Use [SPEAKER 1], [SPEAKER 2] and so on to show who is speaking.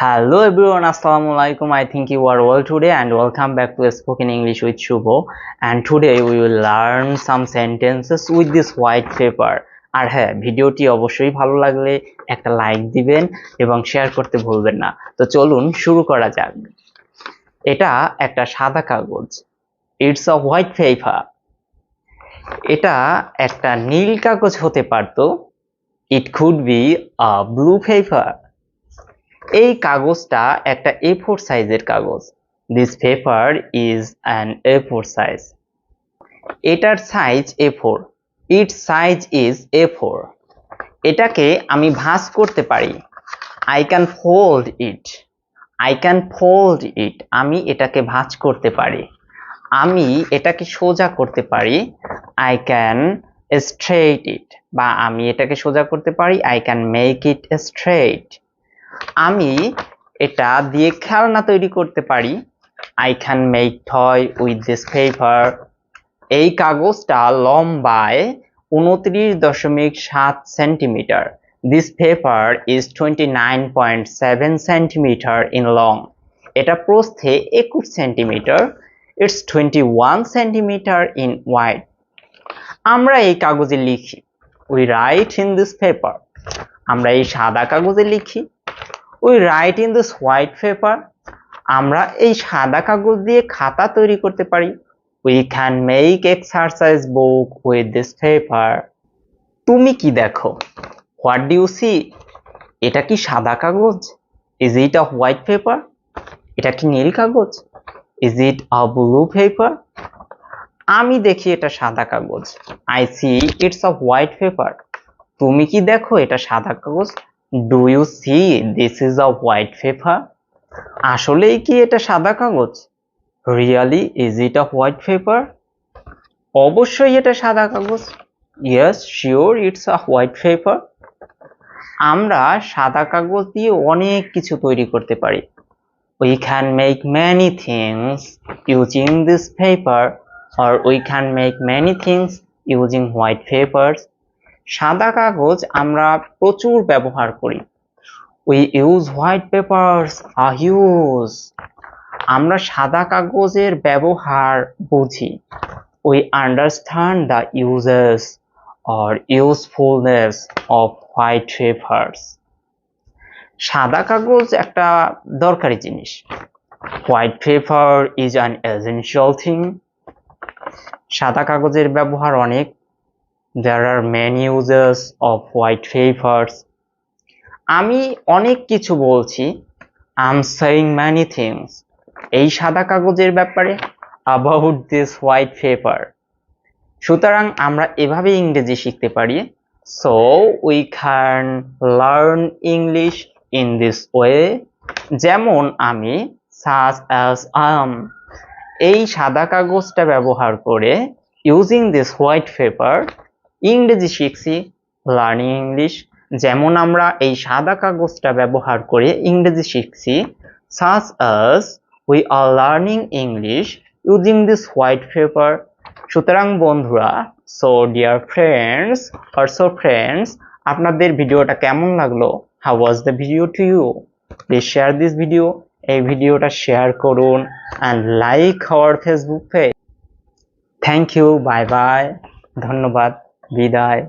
[SPEAKER 1] Hello everyone, assalamu alaikum. I think you are well today and welcome back to Spoken English with Shuvo. And today we will learn some sentences with this white paper. আর হ্যাঁ, ভিডিওটি অবশ্যই ভালো লাগলে একটা like দিবেন এবং share করতে ভুলবেন না। তো চলুন শুরু করা যাক। এটা একটা সাদা কাগজ। It's a white paper. এটা একটা নীল কাগজ হতে পারতো। It could be a blue paper. এই কাগজটা একটা A4 সাইজের কাগজ। This paper is an A4 size. এটার size A4. Its size is A4. এটাকে আমি ভাঁজ করতে পারি। I can fold it. I can fold it. আমি এটাকে ভাঁজ করতে পারি। আমি এটাকে সোজা করতে পারি। I can straight it. বা আমি এটাকে সোজা করতে পারি। I can make it straight. আমি এটা দিয়ে খেলনা তৈরি করতে পারি। I can make toy with this paper. এই কাগজটা লম্বায় 29.7 centimetre. This paper is 29.7 centimeter in long. এটা প্রস্থে 21 centimetre. It's 21 centimeter in wide. আমরা এই কাগজে লিখি। We write in this paper. আমরা এই সাদা কাগজে লিখি। We write in this white paper. আমরা এই সাদা কাগজ দিয়ে খাতা তৈরি করতে পারি। We can make exercise book with this paper. তুমি কি দেখো? What do you see? এটা কি সাদা কাগজ? Is it a white paper? এটা কি নীল কাগজ? Is it a blue paper? আমি দেখি এটা সাদা কাগজ। I see it's a white paper. তুমি কি দেখো এটা সাদা কাগজ? Do you see this is a white paper? আসলেই কি এটা সাদা কাগজ? Really, is it a white paper? অবশ্যই এটা সাদা কাগজ। Yes, sure, it's a white paper. আমরা সাদা কাগজ দিয়ে অনেক কিছু তৈরি করতে পারি। We can make many things using this paper, or we can make many things using white papers. সাদা কাগজ আমরা প্রচুর ব্যবহার করি। We use white papers a huge. আমরা সাদা কাগজের ব্যবহার বুঝি। We understand the uses or usefulness of white papers. সাদা কাগজ একটা দরকারি জিনিস। White paper is an essential thing. সাদা কাগজের ব্যবহার অনেক। There are many uses of white papers. আমি অনেক কিছু বলছি। I'm saying many things. এই সাদা কাগজের ব্যাপারে about this white paper. সুতরাং আমরা এভাবে ইংরেজি শিখতে পারি। So we can learn English in this way. যেমন আমি such as I am. এই সাদা কাগজটা ব্যবহার করে using this white paper ইংরেজি শিখছি লার্নিং ইংলিশ। যেমন আমরা এই সাদা কাগজটা ব্যবহার করে ইংরেজি শিখছি such as we are learning English using this white paper. সুতরাং বন্ধুরা, so dear friends, আপনাদের ভিডিওটা কেমন লাগলো? How was the video to you? Please share this video. এই ভিডিওটা শেয়ার করুন and like our Facebook page. Thank you. Bye bye. ধন্যবাদ। বিদায়।